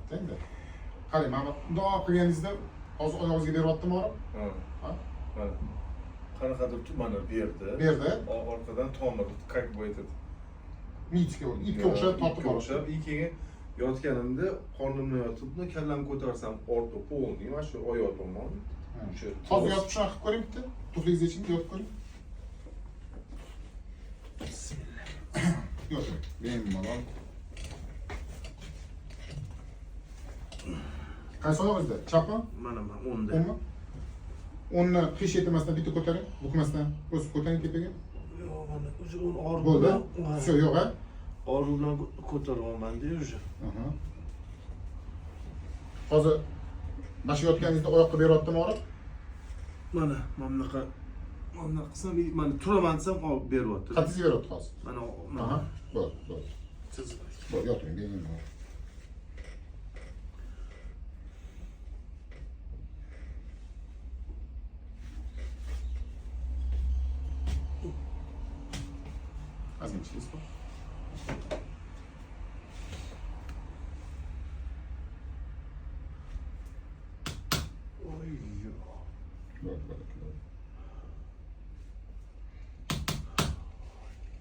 bitta endi. Qarang, mana bundoq qilganingizda hozir oyog'ingizga beryaptimi orib? Ha. Mana. Qanaqadir mana berdi. Berdi. Orqadan tomir, как бы этот Mitga ipga o'xshab tortib o'xshab, keyin yotganimda qornimdan yotibni kallamni ko'tarsam ortda polniy mana shu oyoq tomon. Hozir yotib shunaqa qilib ko'ring bitta. Tuflingizni ichingda yotib ko'ring. Yoting. Bemalol. Qaysi oyog'ingizda? Chapmi? Mana 10da. 10mi? 10ni qish yetmasdan bitta ko'taring, bukmasdan o'sib ko'taring tepaga. Yo'q, mana o'zi og'ir Bo'ldi. Всё, yo'q a? Og'ir bilan ko'taryapman-da o'zi. Hozir mana shu yotganingizda oyoqqa beryaptimi orib? Mana bunaqa qilsam, mana turaman desam olib beryapti. Qattiq beryapti hozir. Mana. Bo'ldi. Bo'ldi, yoting, bemalol. Azmin chiliz bor. Oy.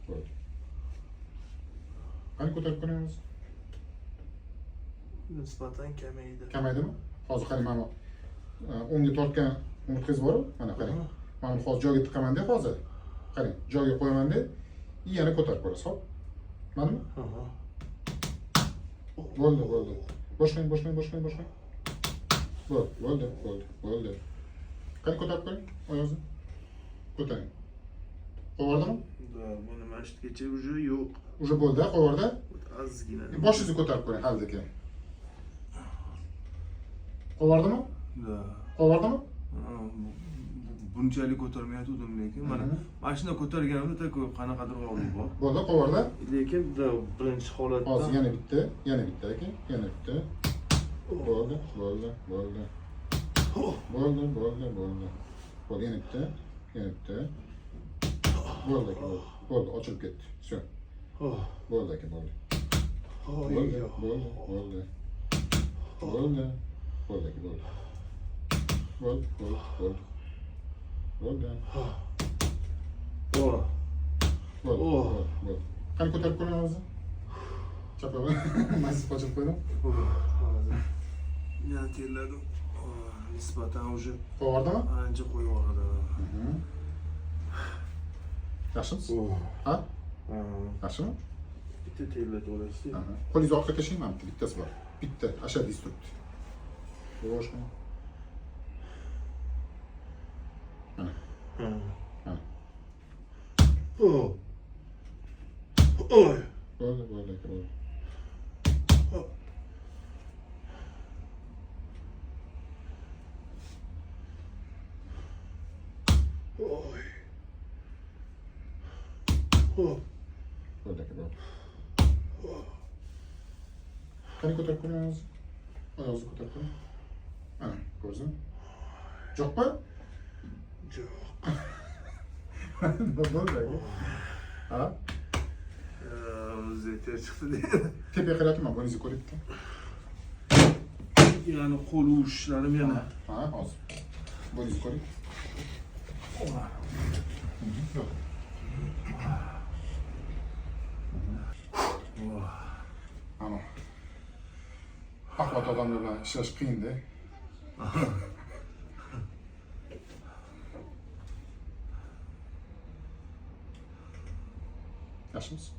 Bo'ldi. Qani ko'tarib ko'ramiz. Nisbatan kamaydi. Kamaydimi? Hozir qarang, mana o'ngga tortgan umurtqangiz bor-ku, mana qarang. Mana hozir joyiga tiqaman-da hozir. Qarang, joyiga qo'yaman-da, yana ko'tarib ko'rasiz, hop. Manimi? Bo'ldi. Boshlang. Bo'ldi. Qani ko'tarib ko'ring, oyog'ingizni. Ko'taring. Qo'yardimi? Da, buni masjidgacha уже yo'q. Уже bo'ldi, qo'yarda. Ozgina. Boshingizni ko'tarib ko'ring, haldiki. Qo'yardimi? Da. Qo'yardimi? Bunchalik ko'tarmayotgandim, lekin mana mashina ko'targanimda taku qanaqadir og'riq bor. Bo'ldi, qo'yarda. Lekin birinchi holatda hozir yana bitta aka, yana bitta. Bo'ldi. Bo'ldi, yana bitta. Bo'ldi, ochilib ketdi. Всё. Bo'ldi aka, bo'ldi. Bo'ldi aka, bo'ldi. Bo'ldi. Qani ko'tarib ko'ring hozir. Chapaba. Mazza qochib qo'ydim. Yana terladim. Nisbatan уже Qo'yardimi? ancha qo'yvoradi. Yaxshimisiz? Ha? Yaxshimi? Bitta terlatib olasizda. Qo'lingizni orqaga tashlang, mana bittasi bor. Bitta, ashaddiy turibdi. Boshqa. Mana. Oy. Bo'ldi. Bo'ldi. Qani ko'tarib ko'ring hozir. Oyog'ingizni ko'tarib ko'ring. Mana, ko'rdingizmi? Jo'qmi? Yo'q. Bo'ldi aka. Ha? O'zi ter chiqdi. Tepaga qarayapman, bo'yningizni ko'ryapti. Yani qo'l uvishlarim yana. Ha, hozir. Bo'yningizni ko'ring. Ana. Baquvvat odamlar bilan ishlash qiyin-da. Yaxshimisiz?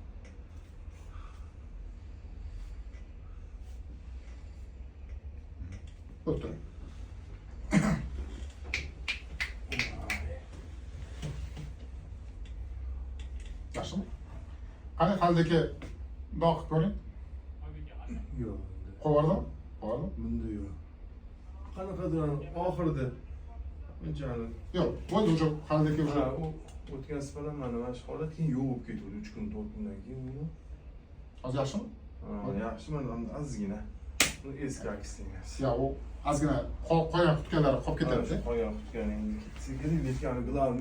O'tiring. Yaxshimi? Qani haldagi dog' ko'ring. Yo'q. Qo'yardimi? Bunda yo'q. Qanaqadir oxirida bunchalik. Yo'q, bo'ldi уже haldagi уже. O'tgan safar mana shu holat keyin yo'q bo'lib ketdi 3 kun 4 kundan keyin. Hozir yaxshimi? Yaxshi, mana ozgina. Bu eski aksingas. Ya u ozgina qo'ygan qutganlari qolib ketadi. Qo'ygan qutgan endi. Sigiri lekin glавный